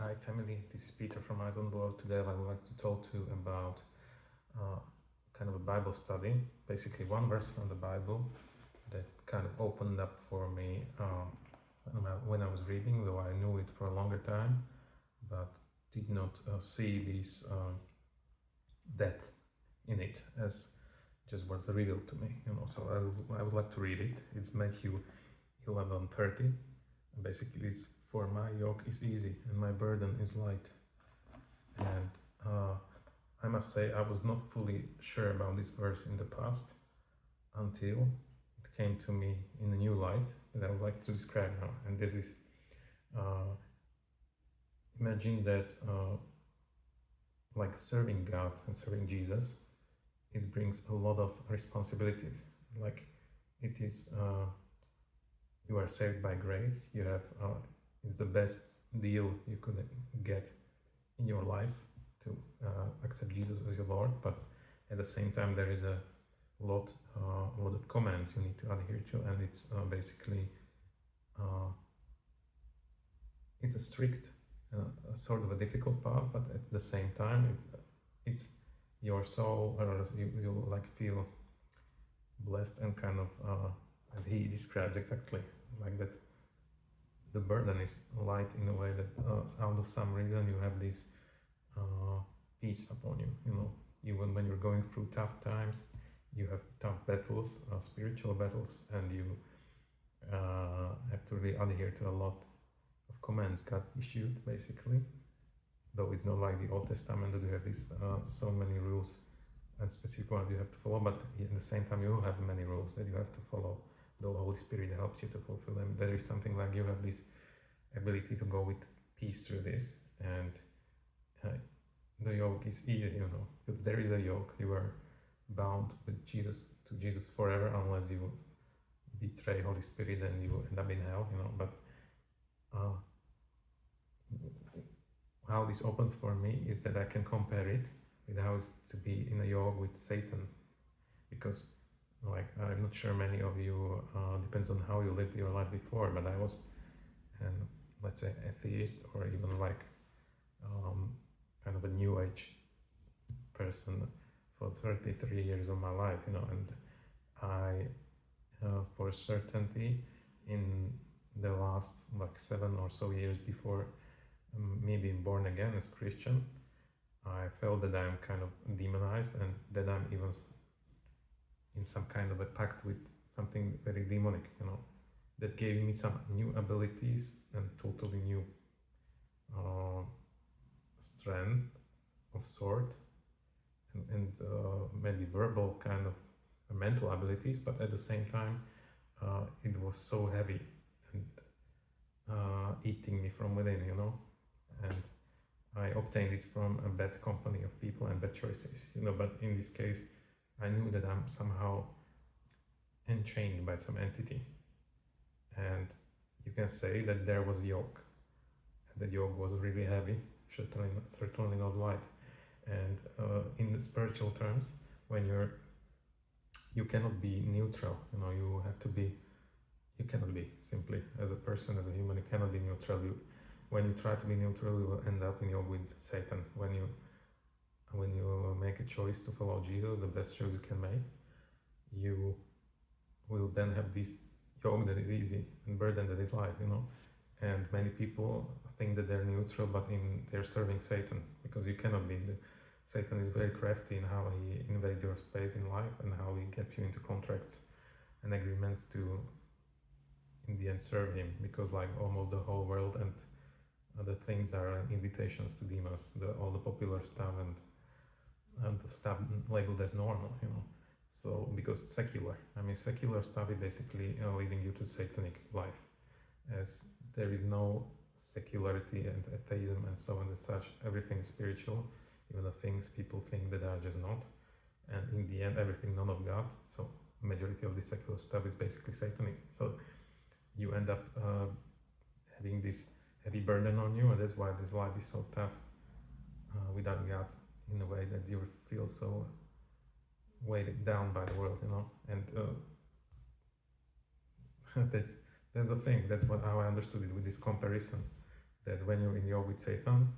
Hi family, this is Peter from Eyes on the Lord. Today I would like to talk to you about kind of a Bible study, basically one verse from the Bible that kind of opened up for me when I was reading, though I knew it for a longer time, but did not see this depth in it as just was revealed to me. So I would like to read it. It's Matthew 11:30. Basically, it's for my yoke is easy and my burden is light. And I must say I was not fully sure about this verse in the past until it came to me in a new light that I would like to describe now. And this is imagine that like serving God and serving Jesus, it brings a lot of responsibilities. Like it is you are saved by grace. You have it's the best deal you could get in your life to accept Jesus as your Lord. But at the same time, there is a lot of commands you need to adhere to, and it's basically it's a strict, sort of a difficult path. But at the same time, it's your soul, or you like feel blessed and kind of as he describes exactly like that. The burden is light in a way that out of some reason you have this peace upon you. Even when you're going through tough times, you have tough battles, spiritual battles, and you have to really adhere to a lot of commands God issued, basically. Though it's not like the Old Testament that you have these so many rules and specific ones you have to follow, but at the same time you have many rules that you have to follow. The Holy Spirit helps you to fulfill them. There is something like you have this ability to go with peace through this, and the yoke is easy, because there is a yoke. You are bound with Jesus to Jesus forever, unless you betray Holy Spirit and you end up in hell, But how this opens for me is that I can compare it with how it's to be in a yoke with Satan, because like I'm not sure many of you depends on how you lived your life before, but I was let's say atheist, or even like kind of a new age person for 33 years of my life, and I for certainty in the last like 7 or so years before me being born again as Christian, I felt that I'm kind of demonized and that I'm even in some kind of a pact with something very demonic, that gave me some new abilities and totally new strength of sort, and maybe verbal kind of mental abilities, but at the same time it was so heavy and eating me from within, and I obtained it from a bad company of people and bad choices, but in this case I knew that I'm somehow enchained by some entity, and you can say that there was yoke, and the yoke was really heavy, certainly not light. And in the spiritual terms, when you cannot be neutral, you cannot be simply as a person, as a human, you cannot be neutral. When you try to be neutral, you will end up in yoke with Satan. When you make a choice to follow Jesus, the best choice you can make, you will then have this yoke that is easy and burden that is light, And many people think that they're neutral, but they're serving Satan, because you cannot be. Satan is very crafty in how he invades your space in life and how he gets you into contracts and agreements to, in the end, serve him, because like almost the whole world and other things are invitations to demons, all the popular stuff and the stuff labeled as normal, So because secular stuff is basically leading you to satanic life, as there is no secularity and atheism and so on and such. Everything is spiritual, even the things people think that are just not, and in the end everything none of God. So majority of the secular stuff is basically satanic. So you end up having this heavy burden on you, and that's why this life is so tough without God, in a way that you feel so weighted down by the world, and that's the thing. That's how I understood it with this comparison, that when you're in yoke with Satan,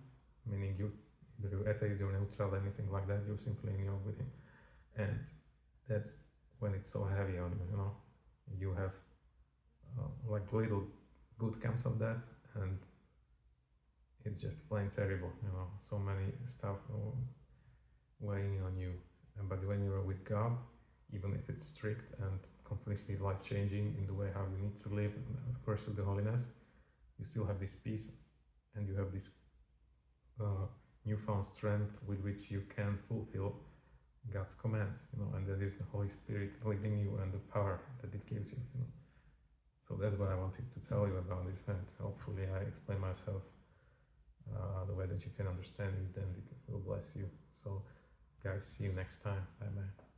meaning you either you're atheist, you're neutral, anything like that, you're simply in yoke with him. And that's when it's so heavy on you, you know. You have like little good comes of that, and it's just plain terrible, you know. So many stuff weighing on you. But when you're with God, even if it's strict and completely life changing in the way how you need to live and pursue the holiness, you still have this peace, and you have this newfound strength with which you can fulfill God's commands, you know, and that is the Holy Spirit leading you and the power that it gives you, you know. So that's what I wanted to tell you about this, and hopefully I explain myself the way that you can understand it, and it will bless you. So guys, see you next time. Bye bye.